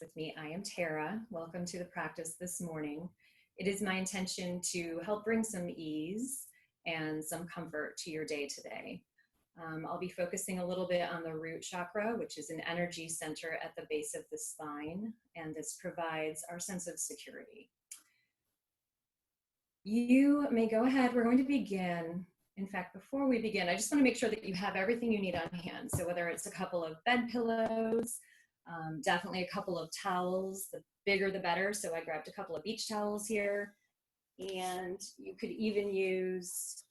with me. I am Tara. Welcome to the practice this morning. It is my intention to help bring some ease and some comfort to your day today. I'll be focusing a little bit on the root chakra, which is an energy center at the base of the spine, and this provides our sense of security. You may go ahead. We're going to begin. In fact, before we begin, I just want to make sure that you have everything you need on hand. So whether it's a couple of bed pillows, definitely a couple of towels, the bigger the better. So I grabbed a couple of beach towels here, and you could even use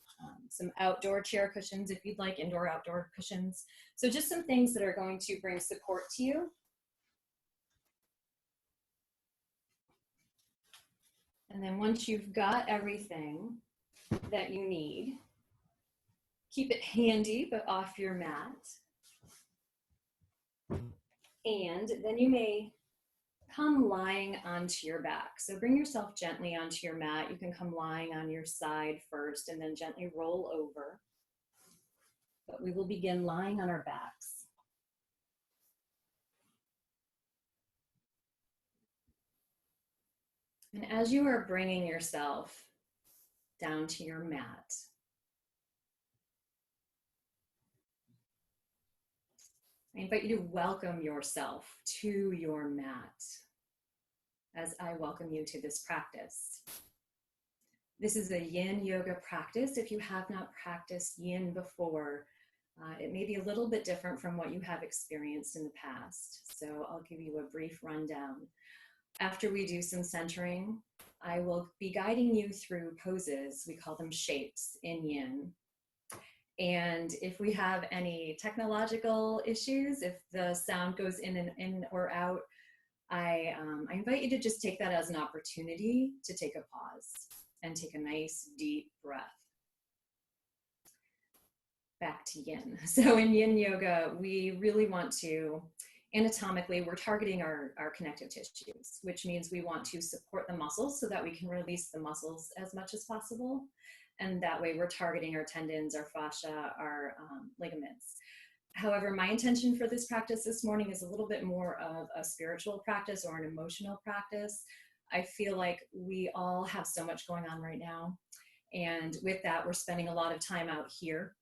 some outdoor chair cushions if you'd like, outdoor cushions. So just some things that are going to bring support to you. And then once you've got everything that you need, keep it handy but off your mat. And then you may come lying onto your back. So bring yourself gently onto your mat. You can come lying on your side first and then gently roll over. But we will begin lying on our backs. And as you are bringing yourself down to your mat, I invite you to welcome yourself to your mat as I welcome you to this practice. This is a yin yoga practice. If you have not practiced yin before, it may be a little bit different from what you have experienced in the past. So I'll give you a brief rundown. After we do some centering, I will be guiding you through poses. We call them shapes in yin. And if we have any technological issues, if the sound goes in or out, I invite you to just take that as an opportunity to take a pause and take a nice deep breath. Back to yin. So in yin yoga, we really want to, anatomically, we're targeting our connective tissues, which means we want to support the muscles so that we can release the muscles as much as possible. And that way we're targeting our tendons, our fascia, our ligaments. However, my intention for this practice this morning is a little bit more of a spiritual practice or an emotional practice. I feel like we all have so much going on right now. And with that, we're spending a lot of time out here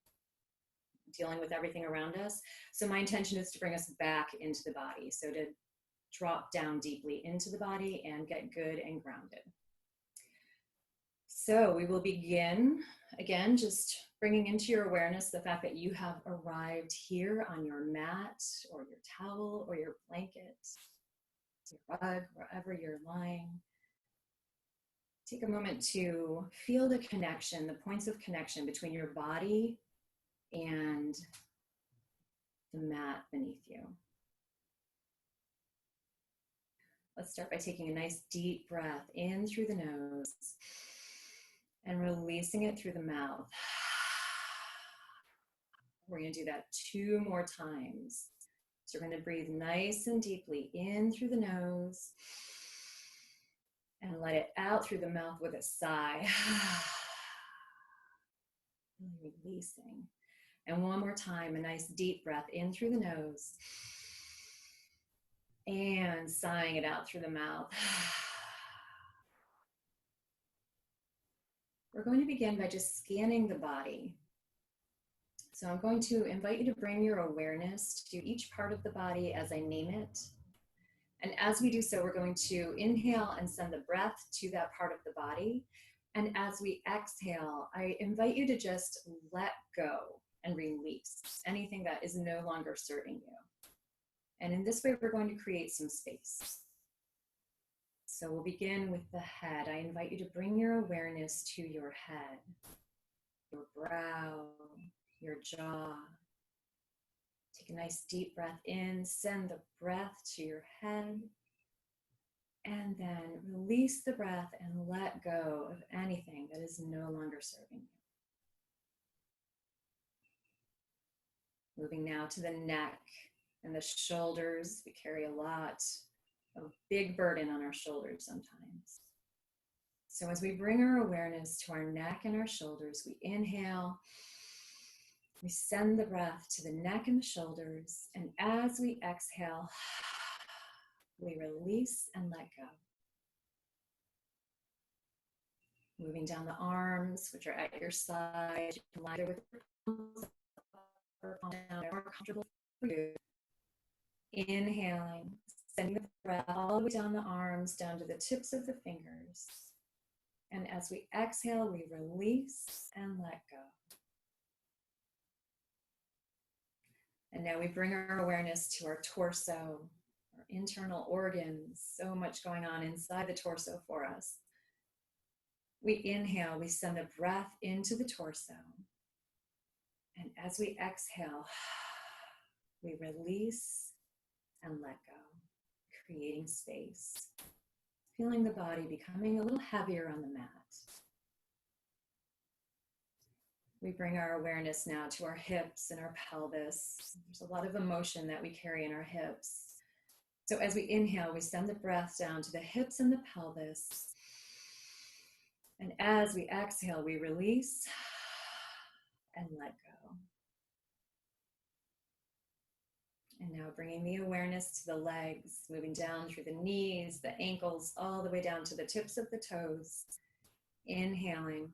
dealing with everything around us. So my intention is to bring us back into the body. So to drop down deeply into the body and get good and grounded. So we will begin, again, just bringing into your awareness the fact that you have arrived here on your mat or your towel or your blanket, your rug, wherever you're lying. Take a moment to feel the connection, the points of connection between your body and the mat beneath you. Let's start by taking a nice deep breath in through the nose and releasing it through the mouth. We're going to do that 2 more times. So we're going to breathe nice and deeply in through the nose and let it out through the mouth with a sigh. Releasing. And one more time, a nice deep breath in through the nose and sighing it out through the mouth. We're going to begin by just scanning the body. So I'm going to invite you to bring your awareness to each part of the body as I name it. And as we do so, we're going to inhale and send the breath to that part of the body. And as we exhale, I invite you to just let go and release anything that is no longer serving you. And in this way, we're going to create some space. So we'll begin with the head. I invite you to bring your awareness to your head, your brow, your jaw. Take a nice deep breath in, send the breath to your head, and then release the breath and let go of anything that is no longer serving you. Moving now to the neck and the shoulders. We carry a lot of big burden on our shoulders sometimes. So as we bring our awareness to our neck and our shoulders, we inhale, we send the breath to the neck and the shoulders, and as we exhale, we release and let go. Moving down the arms, which are at your side. You can lie there with your palms or palm down, more comfortable for you. Inhaling, sending the breath all the way down the arms, down to the tips of the fingers. And as we exhale, we release and let go. And now we bring our awareness to our torso, our internal organs, so much going on inside the torso for us. We inhale, we send the breath into the torso. And as we exhale, we release and let go, creating space, feeling the body becoming a little heavier on the mat. We bring our awareness now to our hips and our pelvis. There's a lot of emotion that we carry in our hips. So as we inhale, we send the breath down to the hips and the pelvis. And as we exhale, we release and let go. And now bringing the awareness to the legs, moving down through the knees, the ankles, all the way down to the tips of the toes. Inhaling,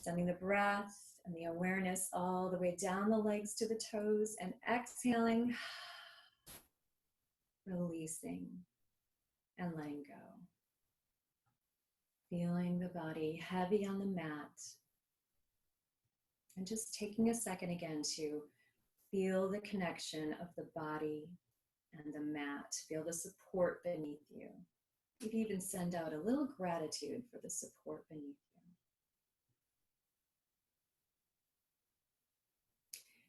sending the breath and the awareness all the way down the legs to the toes, and exhaling, releasing and letting go. Feeling the body heavy on the mat. And just taking a second again to feel the connection of the body and the mat. Feel the support beneath you. Maybe even send out a little gratitude for the support beneath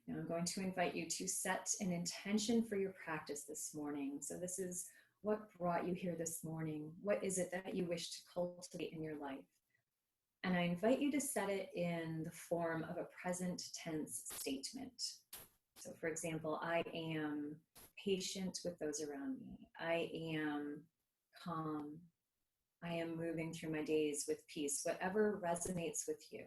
you. Now I'm going to invite you to set an intention for your practice this morning. So this is what brought you here this morning. What is it that you wish to cultivate in your life? And I invite you to set it in the form of a present tense statement. So for example, I am patient with those around me. I am calm. I am moving through my days with peace, whatever resonates with you.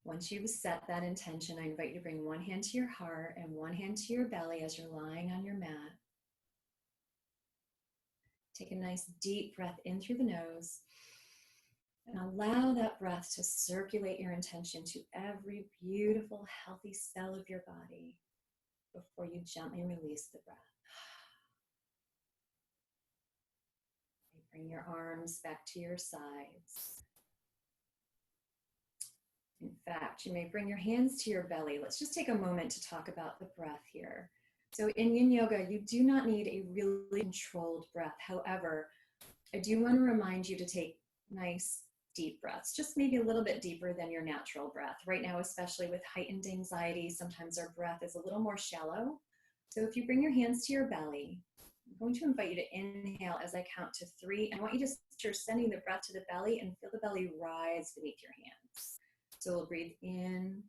Once you've set that intention, I invite you to bring one hand to your heart and one hand to your belly as you're lying on your mat. Take a nice deep breath in through the nose and allow that breath to circulate your intention to every beautiful, healthy cell of your body before you gently release the breath. Bring your arms back to your sides. In fact, you may bring your hands to your belly. Let's just take a moment to talk about the breath here. So in Yin Yoga, you do not need a really controlled breath. However, I do want to remind you to take nice, deep breaths, just maybe a little bit deeper than your natural breath. Right now, especially with heightened anxiety, sometimes our breath is a little more shallow. So if you bring your hands to your belly, I'm going to invite you to inhale as I count to 3. I want you to start sending the breath to the belly and feel the belly rise beneath your hands. So we'll breathe in,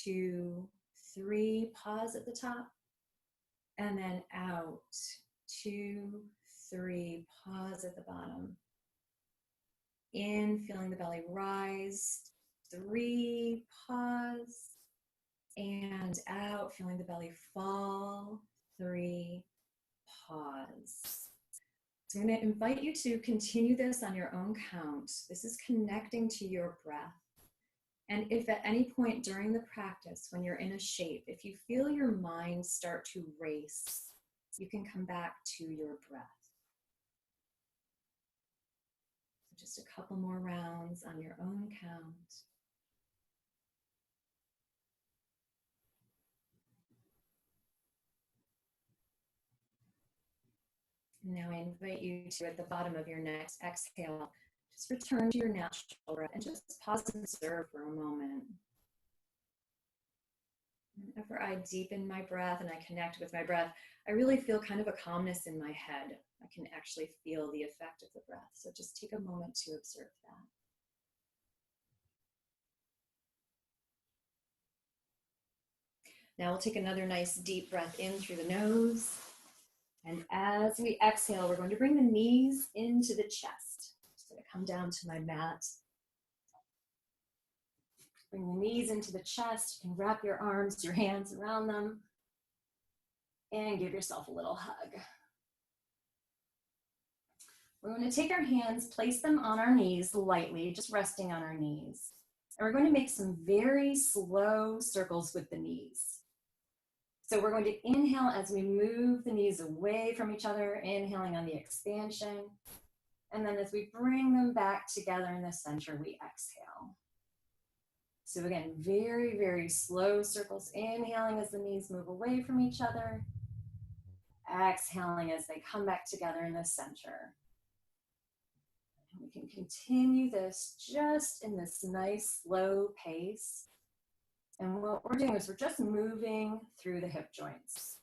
2, 3, pause at the top, and then out, 2, 3, pause at the bottom. In, feeling the belly rise, 3, pause, and out, feeling the belly fall, 3, pause. So I'm going to invite you to continue this on your own count. This is connecting to your breath. And if at any point during the practice, when you're in a shape, if you feel your mind start to race, you can come back to your breath. So just a couple more rounds on your own count. Now I invite you to, at the bottom of your next exhale, just return to your natural breath and just pause and observe for a moment. Whenever I deepen my breath and I connect with my breath, I really feel kind of a calmness in my head. I can actually feel the effect of the breath. So just take a moment to observe that. Now we'll take another nice deep breath in through the nose. And as we exhale, we're going to bring the knees into the chest. I'm just going to come down to my mat. Bring the knees into the chest. You can wrap your arms, your hands around them, and give yourself a little hug. We're going to take our hands, place them on our knees lightly, just resting on our knees. And we're going to make some very slow circles with the knees. So we're going to inhale as we move the knees away from each other, inhaling on the expansion. And then as we bring them back together in the center, we exhale. So again, very, very slow circles, inhaling as the knees move away from each other, exhaling as they come back together in the center. We can continue this just in this nice slow pace. And what we're doing is we're just moving through the hip joints.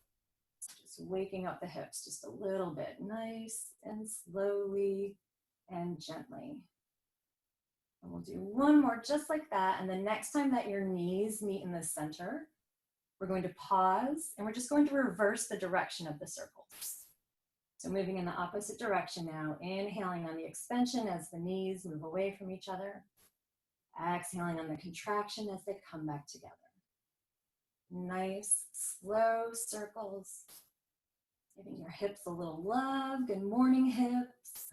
Just waking up the hips just a little bit, nice and slowly and gently. And we'll do one more just like that. And the next time that your knees meet in the center, we're going to pause and we're just going to reverse the direction of the circles. So moving in the opposite direction now, inhaling on the expansion as the knees move away from each other. Exhaling on the contraction as they come back together. Nice, slow circles. Giving your hips a little love. Good morning, hips.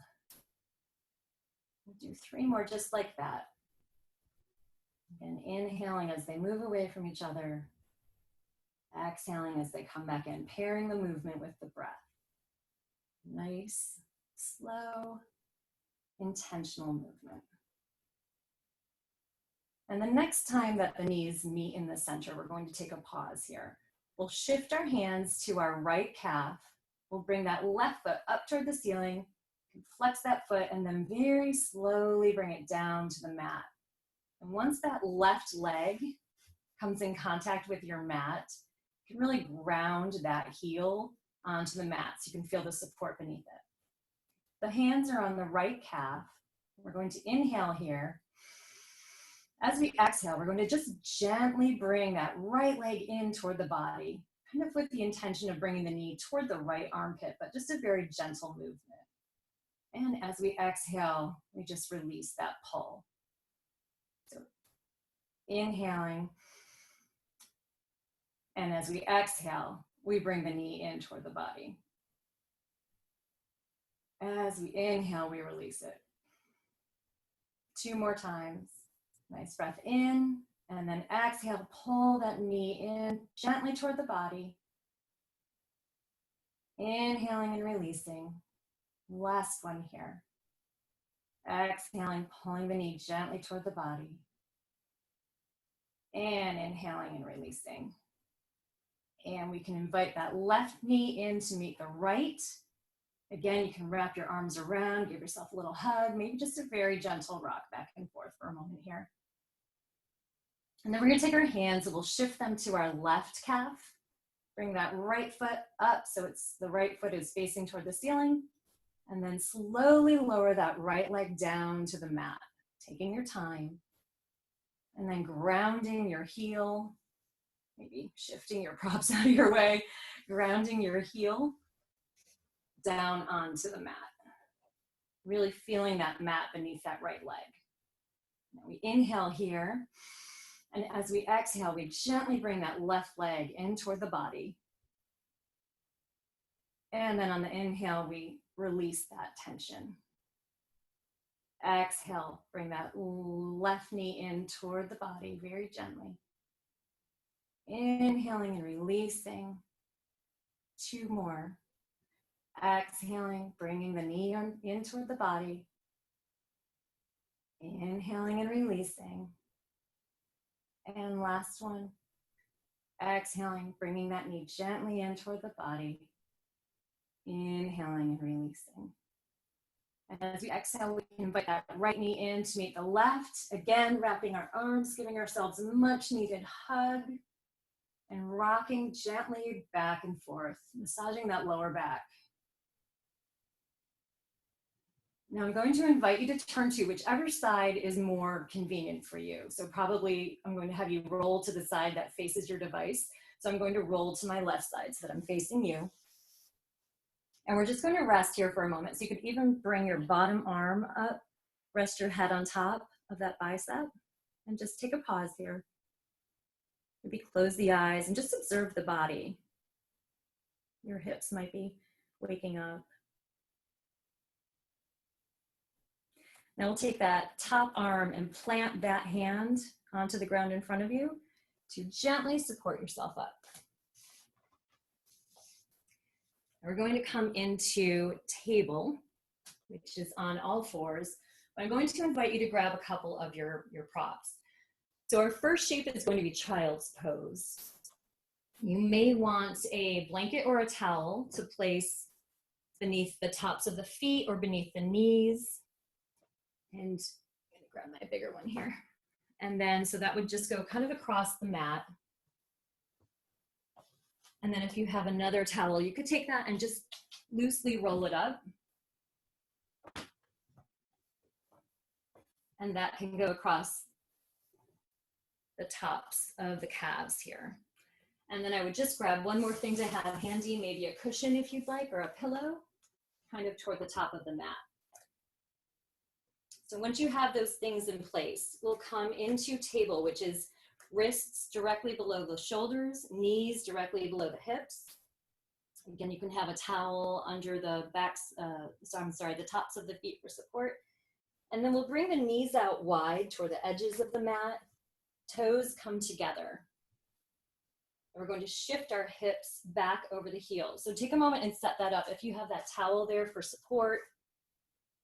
We'll do 3 more just like that. Again, inhaling as they move away from each other. Exhaling as they come back in, pairing the movement with the breath. Nice, slow, intentional movement. And the next time that the knees meet in the center, we're going to take a pause here. We'll shift our hands to our right calf. We'll bring that left foot up toward the ceiling, flex that foot, and then very slowly bring it down to the mat. And once that left leg comes in contact with your mat, you can really ground that heel onto the mat so you can feel the support beneath it. The hands are on the right calf. We're going to inhale here. As we exhale, we're going to just gently bring that right leg in toward the body, kind of with the intention of bringing the knee toward the right armpit, but just a very gentle movement. And as we exhale, we just release that pull. So inhaling. And as we exhale, we bring the knee in toward the body. As we inhale, we release it. 2 more times. Nice breath in, and then exhale, pull that knee in gently toward the body. Inhaling and releasing. Last one here. Exhaling, pulling the knee gently toward the body. And inhaling and releasing. And we can invite that left knee in to meet the right. Again, you can wrap your arms around, give yourself a little hug, maybe just a very gentle rock back and forth for a moment here. And then we're going to take our hands and we'll shift them to our left calf. Bring that right foot up so it's the right foot is facing toward the ceiling. And then slowly lower that right leg down to the mat, taking your time. And then grounding your heel, maybe shifting your props out of your way, grounding your heel down onto the mat. Really feeling that mat beneath that right leg. Now we inhale here. And as we exhale, we gently bring that left leg in toward the body. And then on the inhale, we release that tension. Exhale, bring that left knee in toward the body very gently. Inhaling and releasing. 2 more. Exhaling, bringing the knee in toward the body. Inhaling and releasing. And last one. Exhaling, bringing that knee gently in toward the body. Inhaling and releasing. And as we exhale, we can invite that right knee in to meet the left. Again, wrapping our arms, giving ourselves a much needed hug. And rocking gently back and forth, massaging that lower back. Now I'm going to invite you to turn to whichever side is more convenient for you. So probably I'm going to have you roll to the side that faces your device. So I'm going to roll to my left side so that I'm facing you. And we're just going to rest here for a moment. So you could even bring your bottom arm up, rest your head on top of that bicep, And just take a pause here. Maybe close the eyes and just observe the body. Your hips might be waking up. Now we'll take that top arm and plant that hand onto the ground in front of you to gently support yourself up. We're going to come into table, which is on all fours. But I'm going to invite you to grab a couple of your props. So our first shape is going to be child's pose. You may want a blanket or a towel to place beneath the tops of the feet or beneath the knees. And I'm going to grab my bigger one here. And then, so that would just go kind of across the mat. And then if you have another towel, you could take that and just loosely roll it up. And that can go across the tops of the calves here. And then I would just grab one more thing to have handy, maybe a cushion if you'd like, or a pillow, kind of toward the top of the mat. So once you have those things in place, we'll come into table, which is wrists directly below the shoulders, knees directly below the hips. Again, you can have a towel under the backs, the tops of the feet for support. And then we'll bring the knees out wide toward the edges of the mat. Toes come together. And we're going to shift our hips back over the heels. So take a moment and set that up. If you have that towel there for support,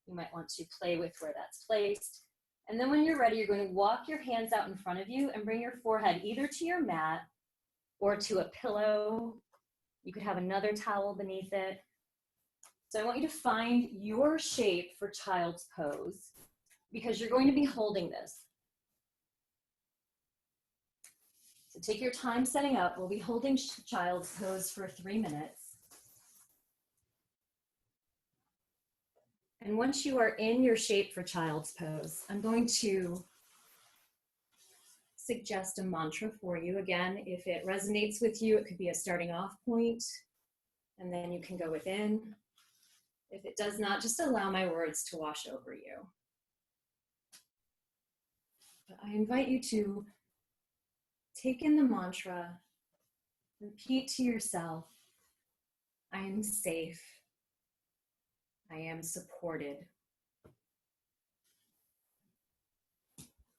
you might want to play with where that's placed. And then when you're ready, you're going to walk your hands out in front of you and bring your forehead either to your mat or to a pillow. You could have another towel beneath it. So I want you to find your shape for child's pose because you're going to be holding this. So take your time setting up. We'll be holding child's pose for 3 minutes. And once you are in your shape for child's pose, I'm going to suggest a mantra for you. Again, if it resonates with you, it could be a starting off point, and then you can go within. If it does not, just allow my words to wash over you. But I invite you to take in the mantra, repeat to yourself, I am safe, I am supported,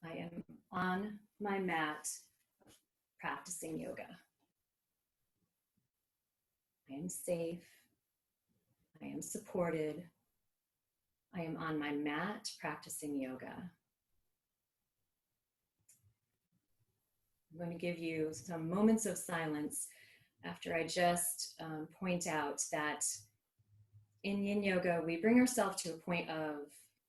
I am on my mat practicing yoga. I am safe, I am supported, I am on my mat practicing yoga. I'm going to give you some moments of silence after I just point out that in yin yoga, we bring ourselves to a point of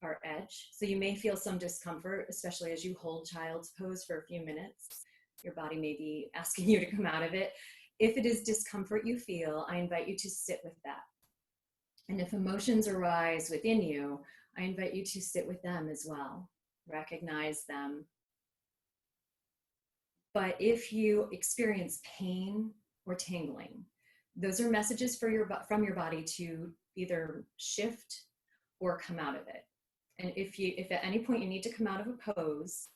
our edge. So you may feel some discomfort, especially as you hold child's pose for a few minutes. Your body may be asking you to come out of it. If it is discomfort you feel, I invite you to sit with that. And if emotions arise within you, I invite you to sit with them as well. Recognize them. But if you experience pain or tingling, those are messages from your body to either shift or come out of it. And if at any point you need to come out of a pose,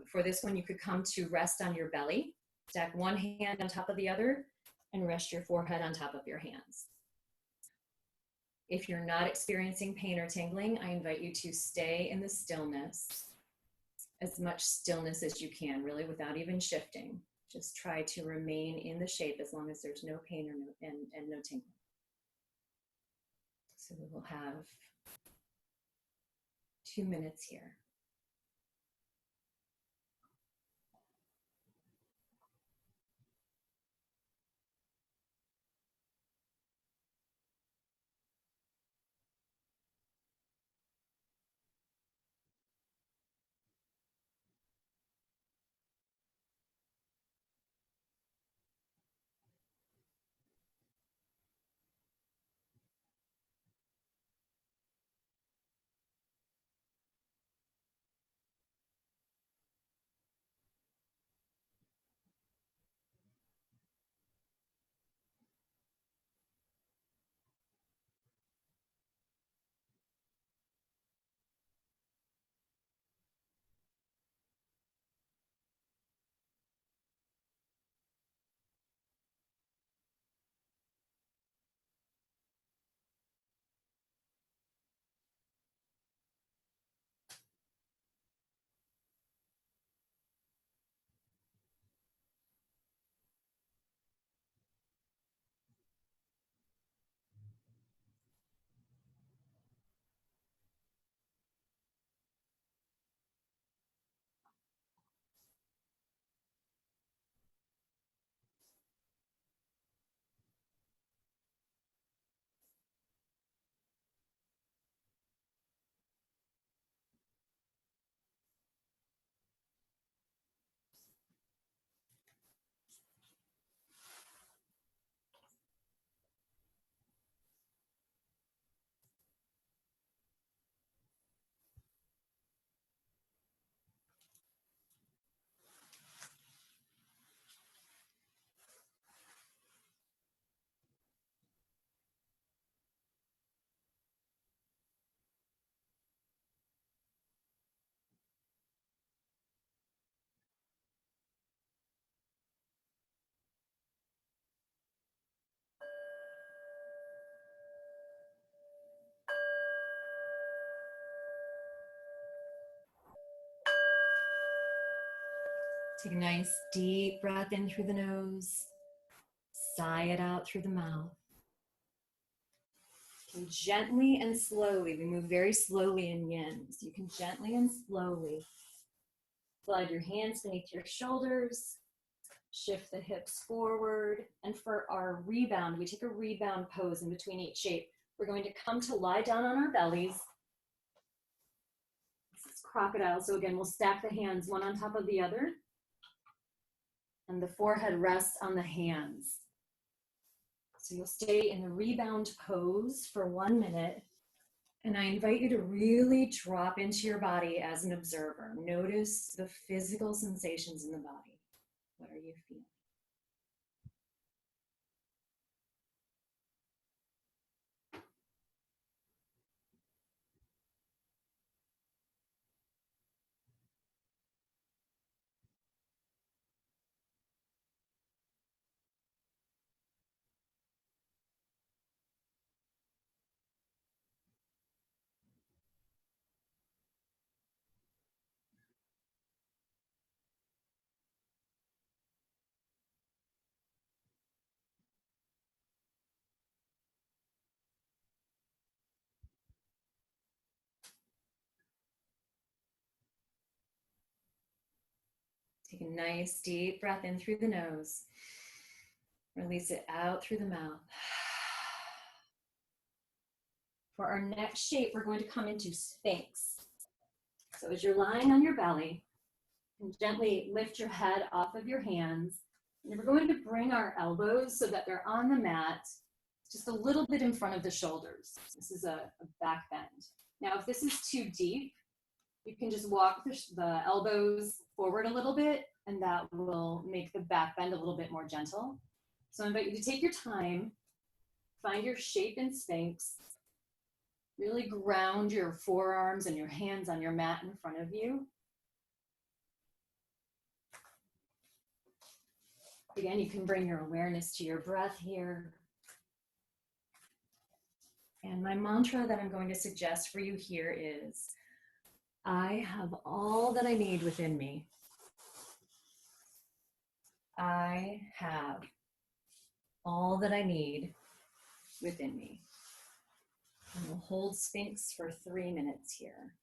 for this one, you could come to rest on your belly, stack one hand on top of the other, and rest your forehead on top of your hands. If you're not experiencing pain or tingling, I invite you to stay in the stillness, as much stillness as you can, really, without even shifting. Just try to remain in the shape as long as there's no pain or and no tingling. So we will have 2 minutes here. Take a nice deep breath in through the nose. Sigh it out through the mouth. You can gently and slowly, we move very slowly in yin. So you can gently and slowly slide your hands beneath your shoulders, shift the hips forward. And for our rebound, we take a rebound pose in between each shape. We're going to come to lie down on our bellies. This is crocodile. So again, we'll stack the hands one on top of the other. And the forehead rests on the hands. So you'll stay in the rebound pose for 1 minute. And I invite you to really drop into your body as an observer. Notice the physical sensations in the body. What are you feeling? Take a nice deep breath in through the nose. Release it out through the mouth. For our next shape, we're going to come into Sphinx. So as you're lying on your belly, you can gently lift your head off of your hands. And we're going to bring our elbows so that they're on the mat, just a little bit in front of the shoulders. This is a back bend. Now, if this is too deep, you can just walk the elbows forward a little bit, and that will make the back bend a little bit more gentle. So I invite you to take your time, find your shape in Sphinx, really ground your forearms and your hands on your mat in front of you. Again, you can bring your awareness to your breath here. And my mantra that I'm going to suggest for you here is, I have all that I need within me. I have all that I need within me. And we'll hold Sphinx for 3 minutes here.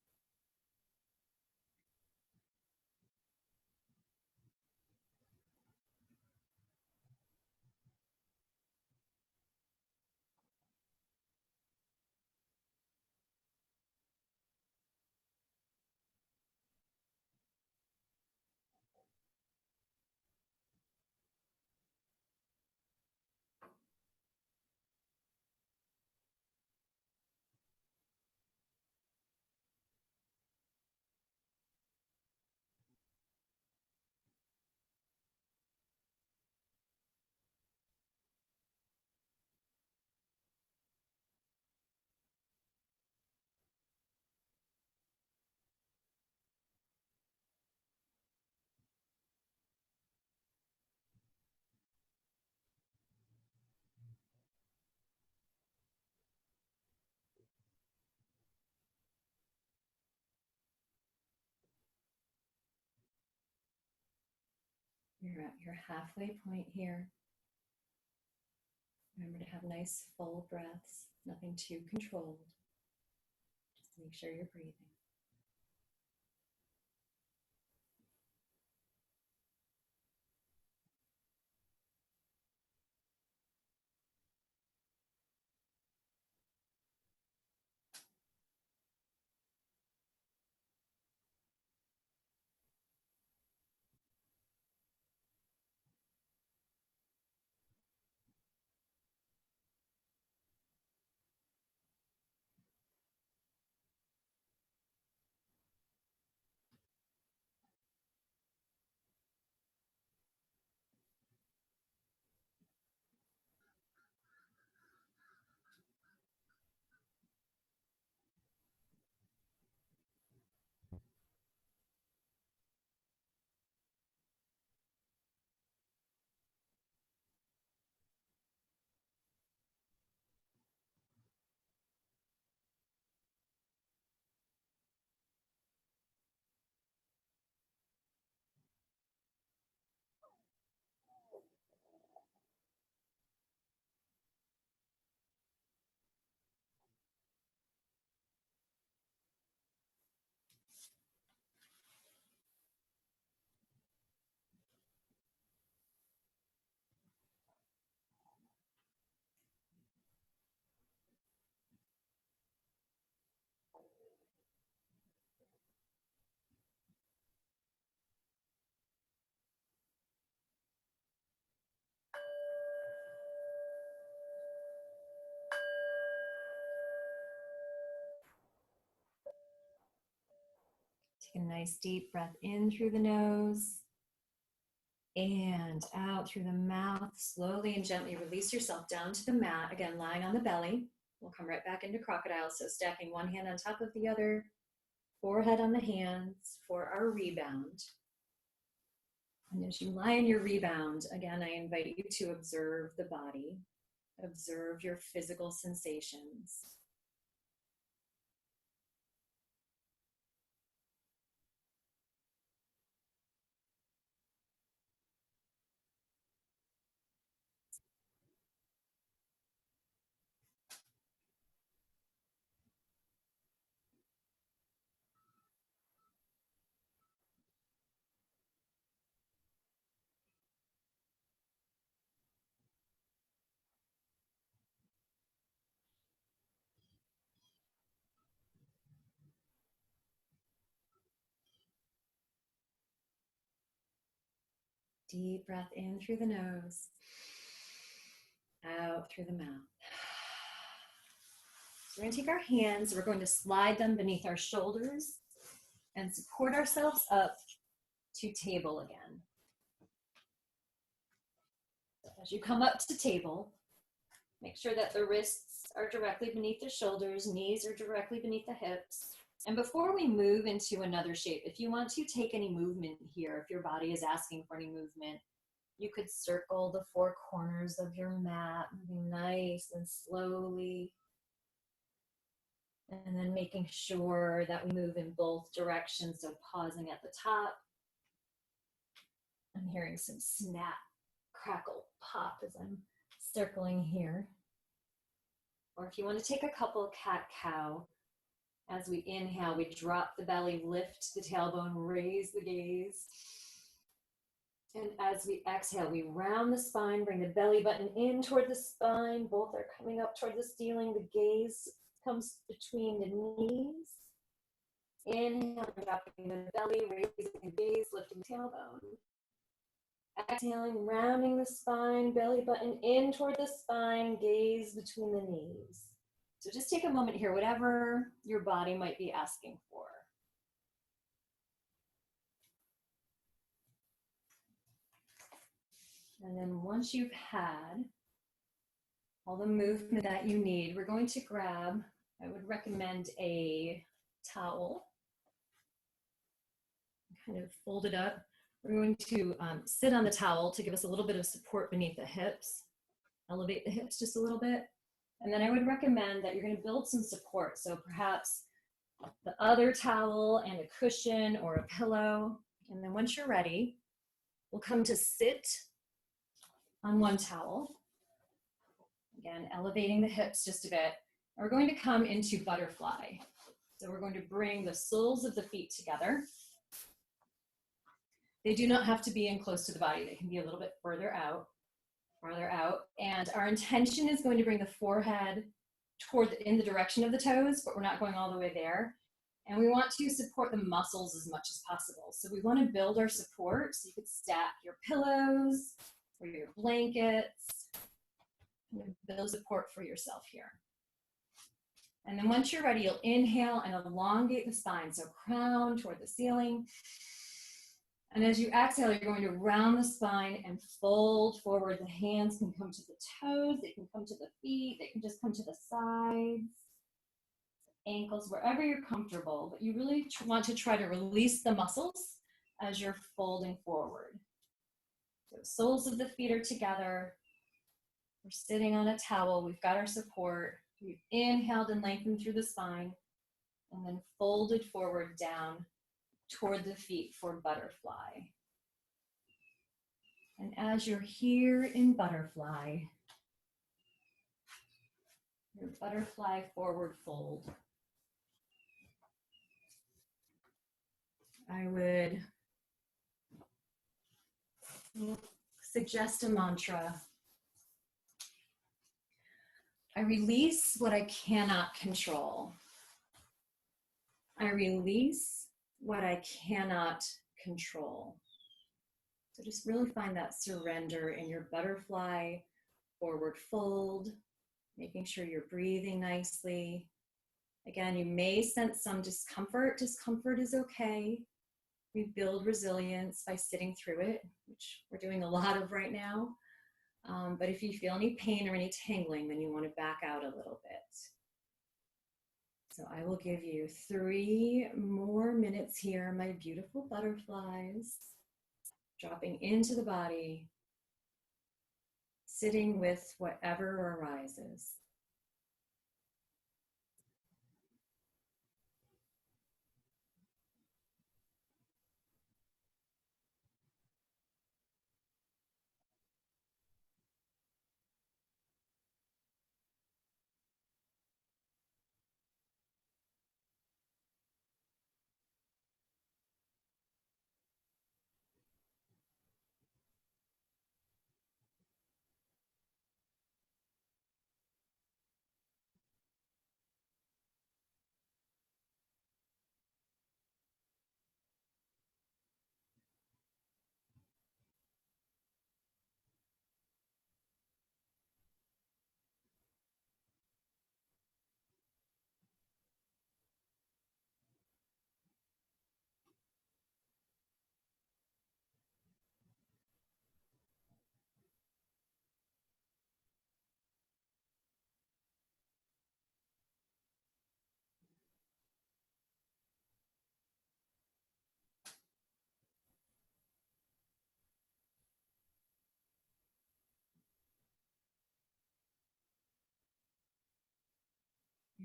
You're at your halfway point here. Remember to have nice full breaths, nothing too controlled. Just make sure you're breathing. Take a nice deep breath in through the nose and out through the mouth. Slowly and gently release yourself down to the mat. Again, lying on the belly. We'll come right back into crocodile. So stacking one hand on top of the other, forehead on the hands for our rebound. And as you lie in your rebound, again, I invite you to observe the body, observe your physical sensations. Deep breath in through the nose, out through the mouth. So we're going to take our hands, we're going to slide them beneath our shoulders and support ourselves up to table again. As you come up to table, make sure that the wrists are directly beneath the shoulders, knees are directly beneath the hips. And before we move into another shape, if you want to take any movement here, if your body is asking for any movement, you could circle the four corners of your mat, moving nice and slowly. And then making sure that we move in both directions, so pausing at the top. I'm hearing some snap, crackle, pop as I'm circling here. Or if you want to take a couple cat-cow, as we inhale, we drop the belly, lift the tailbone, raise the gaze. And as we exhale, we round the spine, bring the belly button in toward the spine. Both are coming up toward the ceiling. The gaze comes between the knees. Inhale, dropping the belly, raising the gaze, lifting the tailbone. Exhaling, rounding the spine, belly button in toward the spine, gaze between the knees. So just take a moment here, whatever your body might be asking for. And then once you've had all the movement that you need, we're going to grab, I would recommend a towel, kind of fold it up. We're going to sit on the towel to give us a little bit of support beneath the hips, elevate the hips just a little bit. And then I would recommend that you're going to build some support. So perhaps the other towel and a cushion or a pillow. And then once you're ready, we'll come to sit on one towel. Again, elevating the hips just a bit. And we're going to come into butterfly. So we're going to bring the soles of the feet together. They do not have to be in close to the body. They can be a little bit further out. And our intention is going to bring the forehead in the direction of the toes, but we're not going all the way there. And we want to support the muscles as much as possible. So we want to build our support. So you could stack your pillows or your blankets, and build support for yourself here. And then once you're ready, you'll inhale and elongate the spine. So crown toward the ceiling. And as you exhale, you're going to round the spine and fold forward. The hands can come to the toes, they can come to the feet, they can just come to the sides, ankles, wherever you're comfortable. But you really want to try to release the muscles as you're folding forward. So soles of the feet are together. We're sitting on a towel. We've got our support. We've inhaled and lengthened through the spine and then folded forward down toward the feet for butterfly. And as you're here in butterfly, your butterfly forward fold, I would suggest a mantra. I release what I cannot control. I release what I cannot control. So just really find that surrender in your butterfly forward fold, making sure you're breathing nicely. Again, you may sense some discomfort. Discomfort is okay. We build resilience by sitting through it, which we're doing a lot of right now. But if you feel any pain or any tingling, then you want to back out a little bit. So I will give you 3 more minutes here, my beautiful butterflies, dropping into the body, sitting with whatever arises.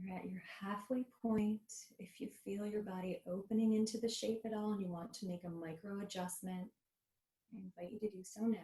You're at your halfway point. If you feel your body opening into the shape at all and you want to make a micro adjustment, I invite you to do so now.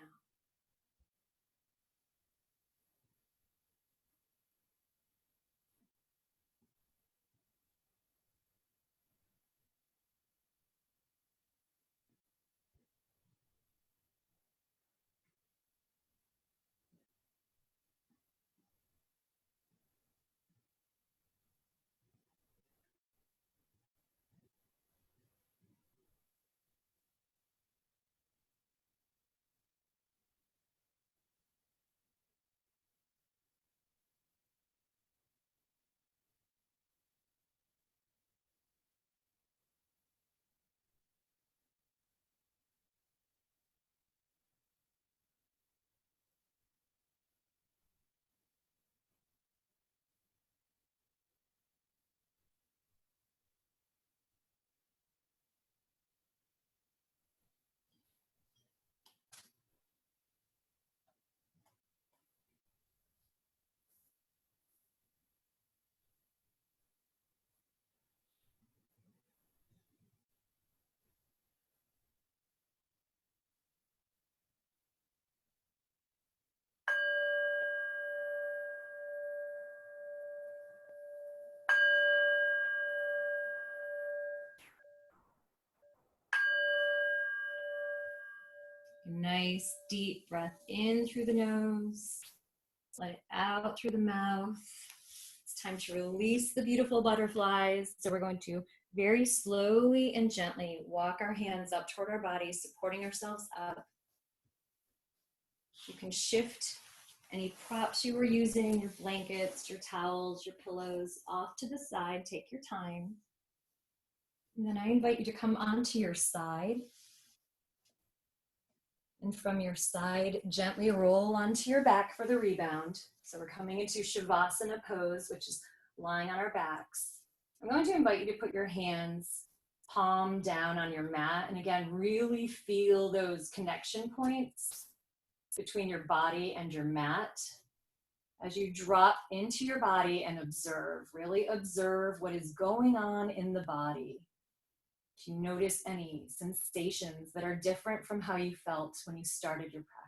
Nice deep breath in through the nose. Let it out through the mouth. It's time to release the beautiful butterflies. So we're going to very slowly and gently walk our hands up toward our bodies, supporting ourselves up. You can shift any props you were using, your blankets, your towels, your pillows, off to the side. Take your time. And then I invite you to come onto your side. And from your side, gently roll onto your back for the rebound. So we're coming into Shavasana pose, which is lying on our backs. I'm going to invite you to put your hands palm down on your mat. And again, really feel those connection points between your body and your mat as you drop into your body and observe. Really observe what is going on in the body. Do you notice any sensations that are different from how you felt when you started your practice?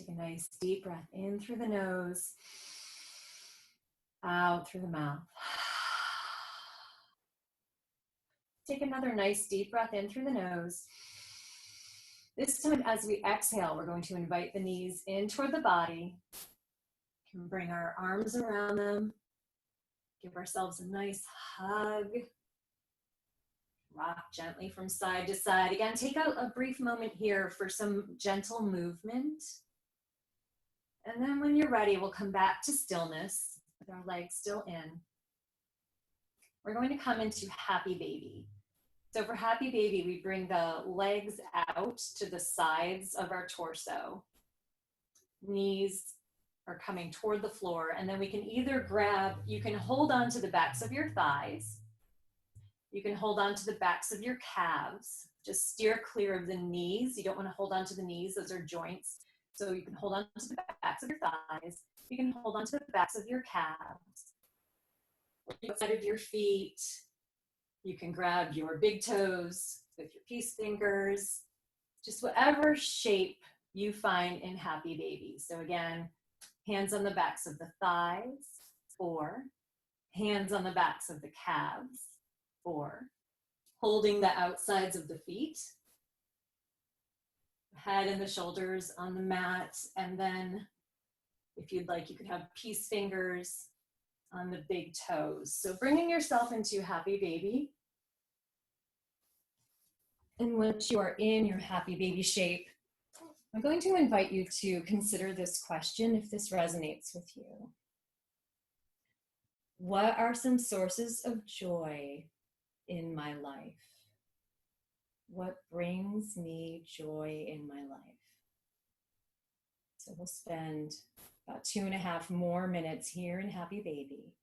Let's take a nice deep breath in through the nose, out through the mouth. Take another nice deep breath in through the nose. This time, as we exhale, we're going to invite the knees in toward the body. We can bring our arms around them. Give ourselves a nice hug. Rock gently from side to side. Again, take a brief moment here for some gentle movement. And then when you're ready, we'll come back to stillness with our legs still in. We're going to come into happy baby. So for happy baby, we bring the legs out to the sides of our torso. Knees are coming toward the floor. And then we can either you can hold on to the backs of your thighs. You can hold on to the backs of your calves. Just steer clear of the knees. You don't want to hold on to the knees. Those are joints. So you can hold on to the backs of your thighs. You can hold on to the backs of your calves. Outside of your feet. You can grab your big toes with your peace fingers. Just whatever shape you find in happy baby. So again, hands on the backs of the thighs, or hands on the backs of the calves, or holding the outsides of the feet, head and the shoulders on the mat, and then if you'd like, you could have peace fingers on the big toes. So bringing yourself into happy baby. And once you are in your happy baby shape, I'm going to invite you to consider this question if this resonates with you. What are some sources of joy in my life? What brings me joy in my life? So we'll spend about 2.5 more minutes here in happy baby.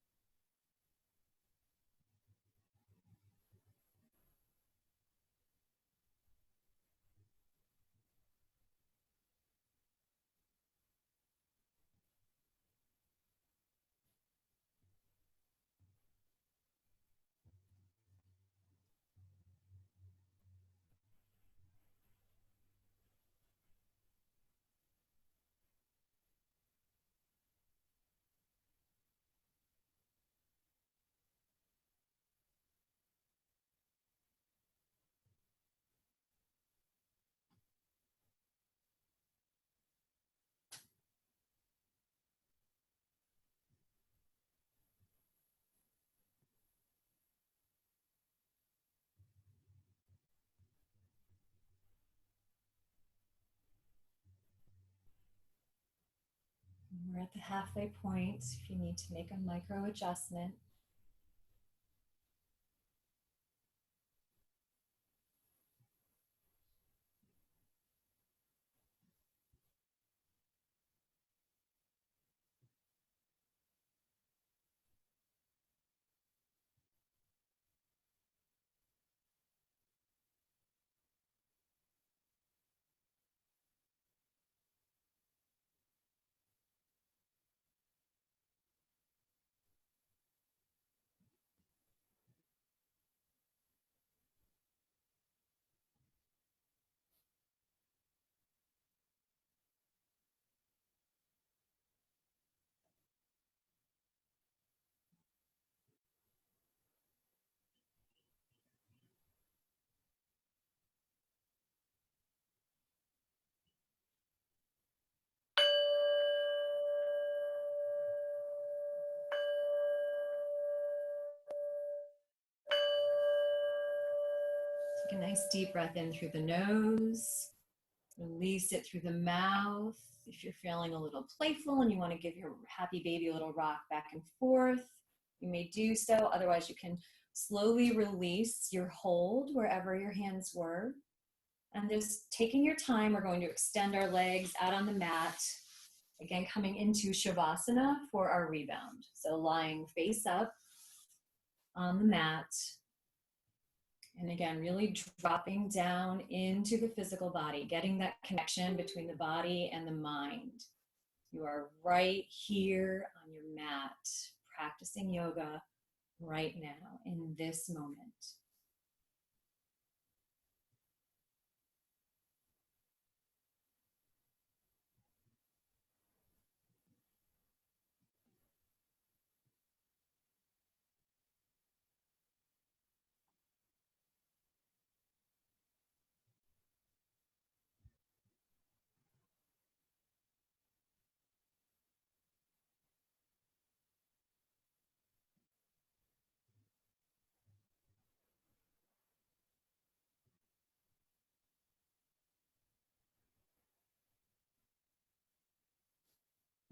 We're at the halfway point if you need to make a micro adjustment. Take a nice deep breath in through the nose. Release it through the mouth. If you're feeling a little playful and you want to give your happy baby a little rock back and forth, you may do so. Otherwise, you can slowly release your hold wherever your hands were. And just taking your time, we're going to extend our legs out on the mat. Again, coming into Shavasana for our rebound. So lying face up on the mat. And again, really dropping down into the physical body, getting that connection between the body and the mind. You are right here on your mat, practicing yoga right now in this moment.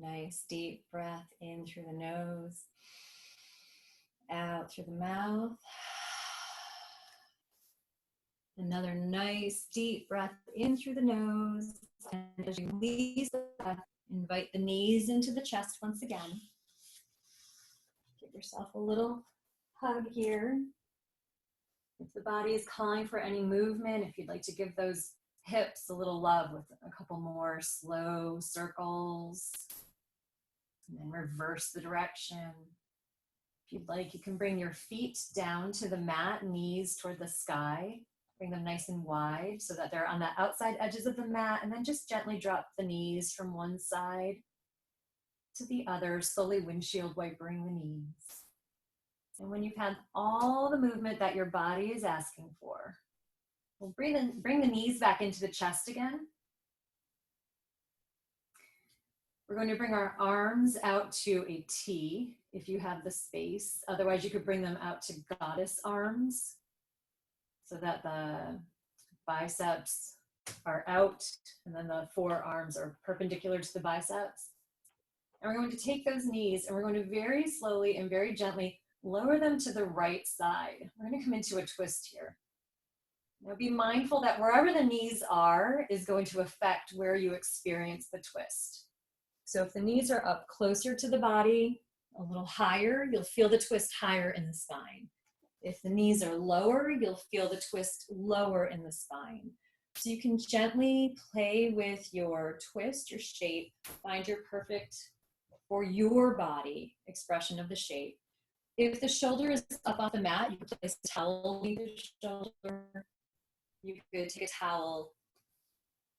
Nice deep breath in through the nose, out through the mouth. Another nice deep breath in through the nose. And as you release the breath, invite the knees into the chest once again. Give yourself a little hug here. If the body is calling for any movement, if you'd like to give those hips a little love with a couple more slow circles, and then reverse the direction. If you'd like, you can bring your feet down to the mat, knees toward the sky. Bring them nice and wide so that they're on the outside edges of the mat, and then just gently drop the knees from one side to the other, slowly windshield wipering the knees. And when you've had all the movement that your body is asking for, we'll bring the knees back into the chest again. We're going to bring our arms out to a T if you have the space. Otherwise, you could bring them out to goddess arms so that the biceps are out and then the forearms are perpendicular to the biceps. And we're going to take those knees and we're going to very slowly and very gently lower them to the right side. We're going to come into a twist here. Now be mindful that wherever the knees are is going to affect where you experience the twist. So if the knees are up closer to the body, a little higher, you'll feel the twist higher in the spine. If the knees are lower, you'll feel the twist lower in the spine. So you can gently play with your twist, your shape, find your perfect, for your body, expression of the shape. If the shoulder is up off the mat, you can place a towel beneath the shoulder. You could take a towel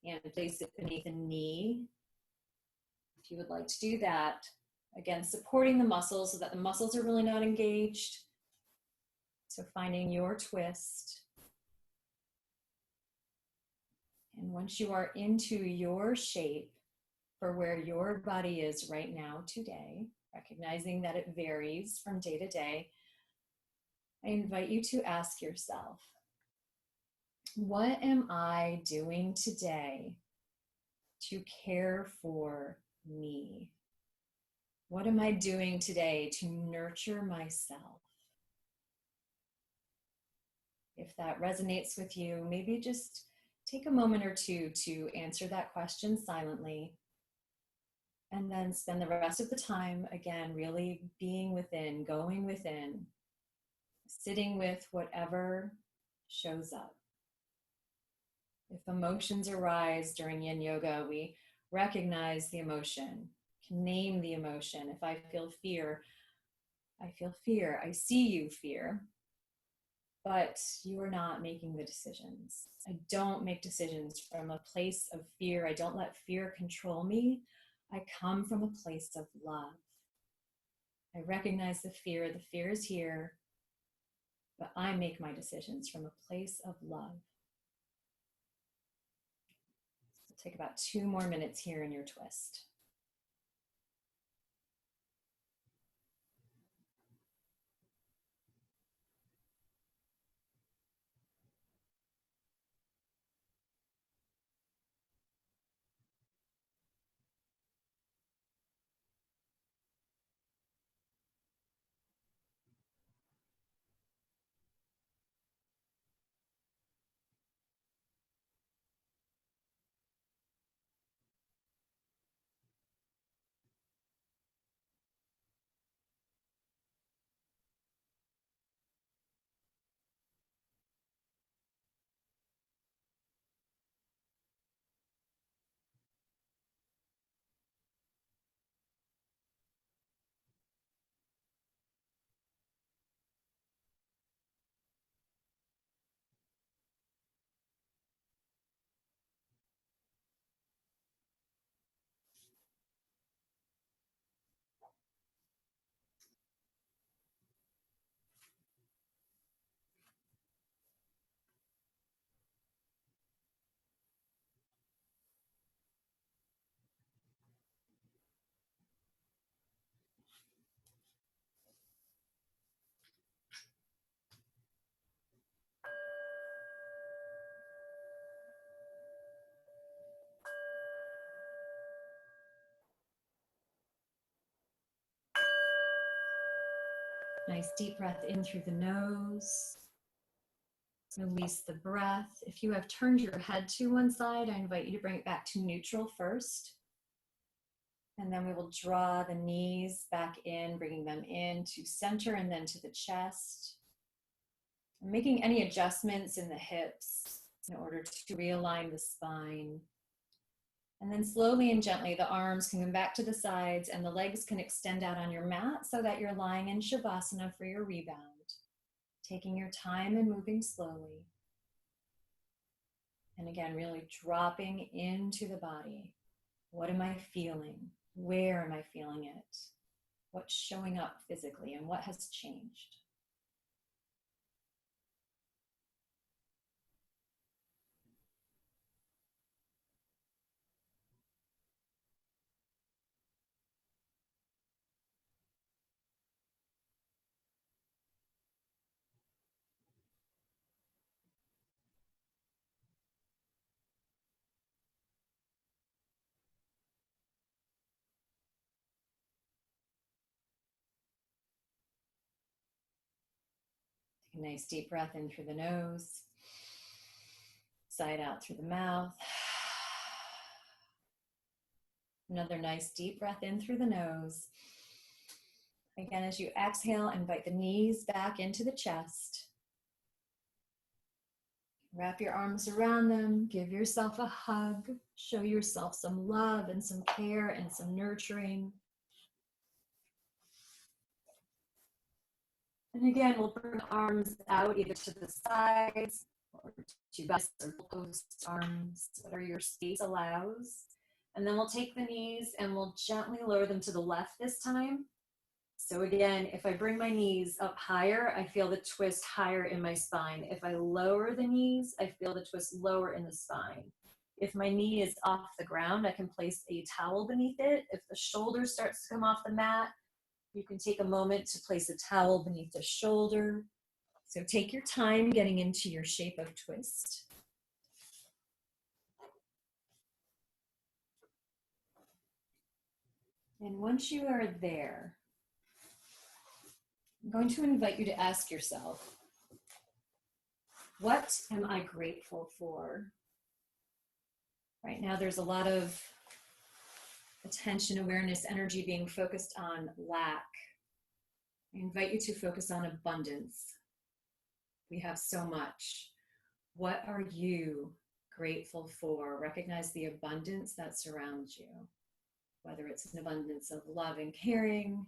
and place it beneath the knee. If you would like to do that, again, supporting the muscles so that the muscles are really not engaged. So finding your twist. And once you are into your shape for where your body is right now today, recognizing that it varies from day to day, I invite you to ask yourself, what am I doing today to care for me? What am I doing today to nurture myself? If that resonates with you, maybe just take a moment or two to answer that question silently, and then spend the rest of the time, again, really being within, going within, sitting with whatever shows up. If emotions arise during yin yoga, we recognize the emotion, can name the emotion. If I feel fear, I feel fear. I see you, fear. But you are not making the decisions. I don't make decisions from a place of fear. I don't let fear control me. I come from a place of love. I recognize the fear. The fear is here, but I make my decisions from a place of love. So take about 2 more minutes here in your twist. Nice deep breath in through the nose. Release the breath. If you have turned your head to one side, I invite you to bring it back to neutral first. And then we will draw the knees back in, bringing them in to center and then to the chest. And making any adjustments in the hips in order to realign the spine. And then slowly and gently, the arms can come back to the sides and the legs can extend out on your mat so that you're lying in Shavasana for your rebound. Taking your time and moving slowly. And again, really dropping into the body. What am I feeling? Where am I feeling it? What's showing up physically and what has changed? Take a nice deep breath in through the nose. Side out through the mouth. Another nice deep breath in through the nose. Again, as you exhale, invite the knees back into the chest. Wrap your arms around them. Give yourself a hug. Show yourself some love and some care and some nurturing. And again, we'll bring the arms out either to the sides or to best or post arms, whatever your space allows. And then we'll take the knees and we'll gently lower them to the left this time. So again, if I bring my knees up higher, I feel the twist higher in my spine. If I lower the knees, I feel the twist lower in the spine. If my knee is off the ground, I can place a towel beneath it. If the shoulder starts to come off the mat, you can take a moment to place a towel beneath the shoulder. So take your time getting into your shape of twist. And once you are there, I'm going to invite you to ask yourself, what am I grateful for? Right now, there's a lot of attention, awareness, energy being focused on lack. I invite you to focus on abundance. We have so much. What are you grateful for? Recognize the abundance that surrounds you, whether it's an abundance of love and caring,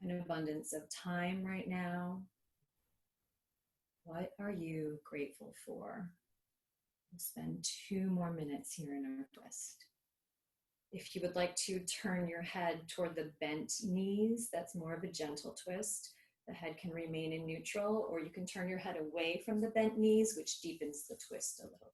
an abundance of time right now. What are you grateful for? We'll spend 2 more minutes here in our twist. If you would like to turn your head toward the bent knees, that's more of a gentle twist. The head can remain in neutral, or you can turn your head away from the bent knees, which deepens the twist a little bit.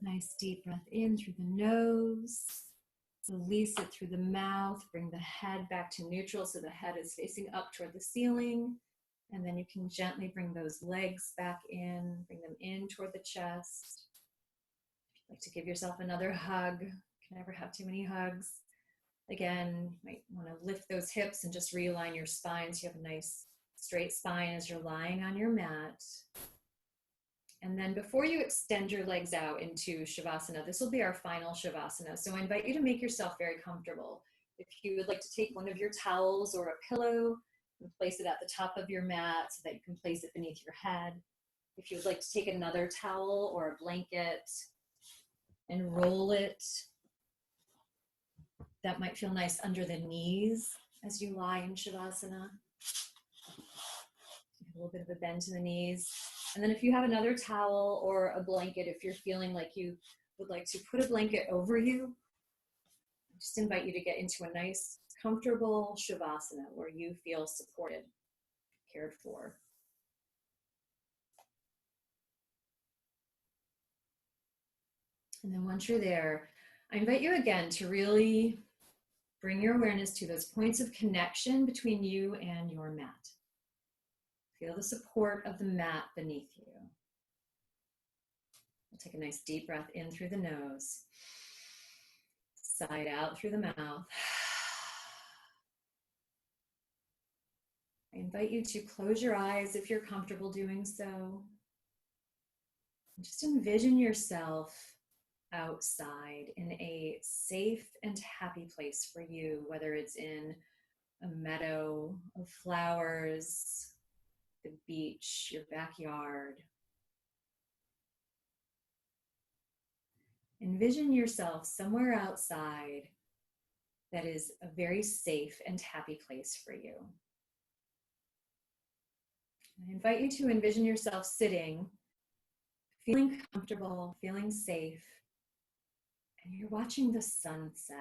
Nice deep breath in through the nose. Release it through the mouth. Bring the head back to neutral so the head is facing up toward the ceiling. And then you can gently bring those legs back in, bring them in toward the chest. If you'd like to give yourself another hug, you can never have too many hugs. Again, you might want to lift those hips and just realign your spine so you have a nice straight spine as you're lying on your mat. And then before you extend your legs out into Shavasana, this will be our final Shavasana. So I invite you to make yourself very comfortable. If you would like to take one of your towels or a pillow and place it at the top of your mat so that you can place it beneath your head. If you would like to take another towel or a blanket and roll it, that might feel nice under the knees as you lie in Shavasana. A little bit of a bend to the knees. And then if you have another towel or a blanket, if you're feeling like you would like to put a blanket over you, I just invite you to get into a nice, comfortable Shavasana where you feel supported, cared for. And then once you're there, I invite you again to really bring your awareness to those points of connection between you and your mat. Feel the support of the mat beneath you. We'll take a nice deep breath in through the nose, sigh out through the mouth. I invite you to close your eyes if you're comfortable doing so. Just envision yourself outside in a safe and happy place for you, whether it's in a meadow of flowers, the beach, your backyard. Envision yourself somewhere outside that is a very safe and happy place for you. I invite you to envision yourself sitting, feeling comfortable, feeling safe, and you're watching the sunset.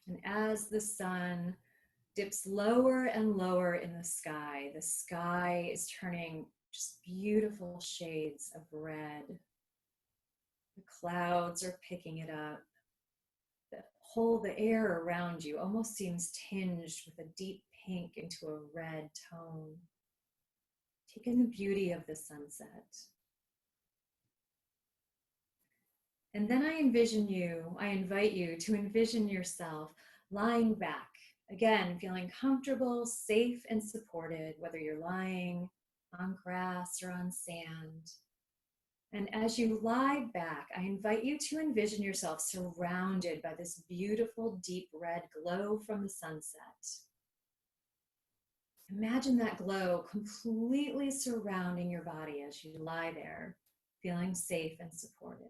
And as the sun dips lower and lower in the sky is turning just beautiful shades of red. The clouds are picking it up. The air around you almost seems tinged with a deep pink into a red tone. Take in the beauty of the sunset. And then I invite you to envision yourself lying back, again, feeling comfortable, safe, and supported, whether you're lying on grass or on sand. And as you lie back, I invite you to envision yourself surrounded by this beautiful, deep red glow from the sunset. Imagine that glow completely surrounding your body as you lie there, feeling safe and supported.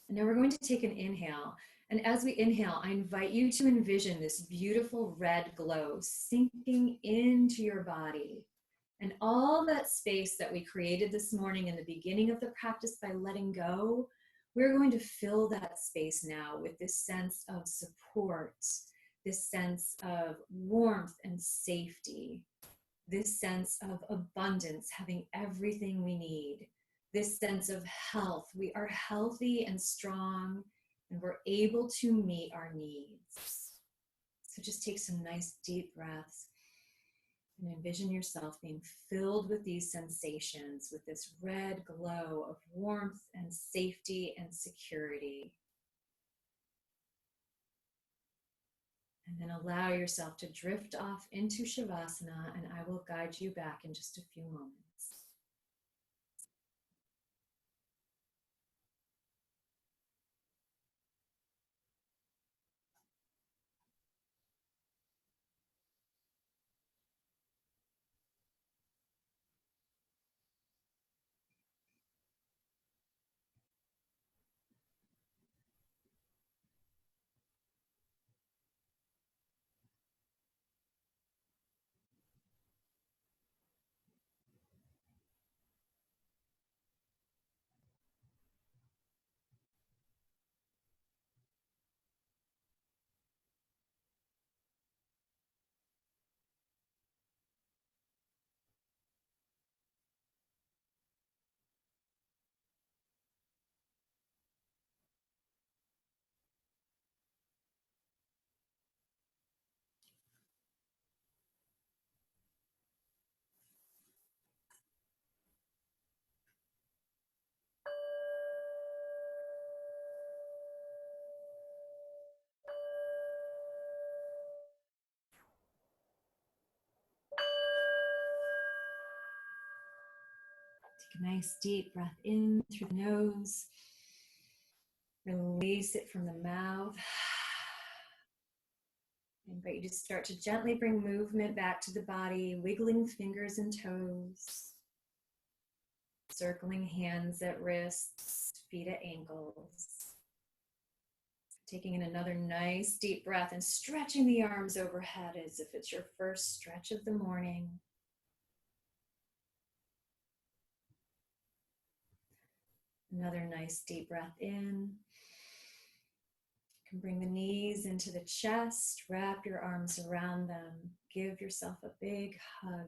And now we're going to take an inhale. And as we inhale, I invite you to envision this beautiful red glow sinking into your body. And all that space that we created this morning in the beginning of the practice by letting go, we're going to fill that space now with this sense of support, this sense of warmth and safety, this sense of abundance, having everything we need, this sense of health. We are healthy and strong, and we're able to meet our needs. So just take some nice deep breaths and envision yourself being filled with these sensations, with this red glow of warmth and safety and security. And then allow yourself to drift off into Shavasana, and I will guide you back in just a few moments. a nice deep breath in through the nose. Release it from the mouth. I invite you to start to gently bring movement back to the body, wiggling fingers and toes, circling hands at wrists, feet at ankles. Taking in another nice deep breath and stretching the arms overhead as if it's your first stretch of the morning. Another nice deep breath in. You can bring the knees into the chest, wrap your arms around them, give yourself a big hug.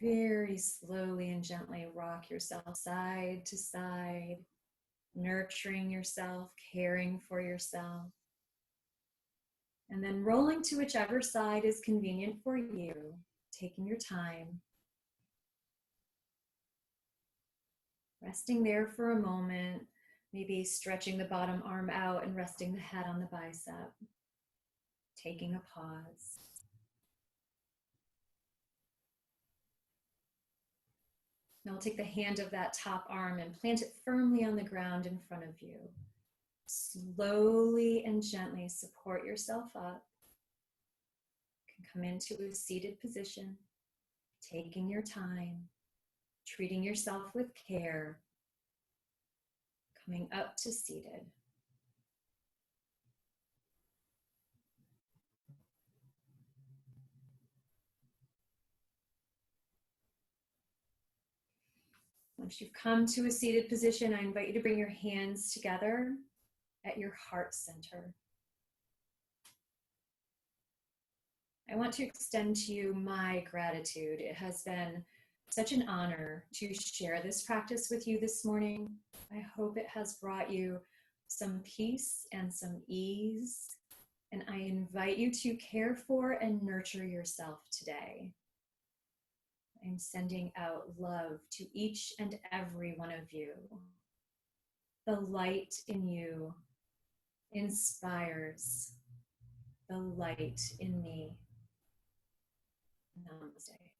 Very slowly and gently rock yourself side to side, nurturing yourself, caring for yourself. And then rolling to whichever side is convenient for you, taking your time. Resting there for a moment, maybe stretching the bottom arm out and resting the head on the bicep. Taking a pause. Now we'll take the hand of that top arm and plant it firmly on the ground in front of you. Slowly and gently support yourself up. You can come into a seated position, taking your time, treating yourself with care, coming up to seated. Once you've come to a seated position, I invite you to bring your hands together at your heart center. I want to extend to you my gratitude. It has been such an honor to share this practice with you this morning. I hope it has brought you some peace and some ease, and I invite you to care for and nurture yourself today. I'm sending out love to each and every one of you. The light in you inspires the light in me. Namaste.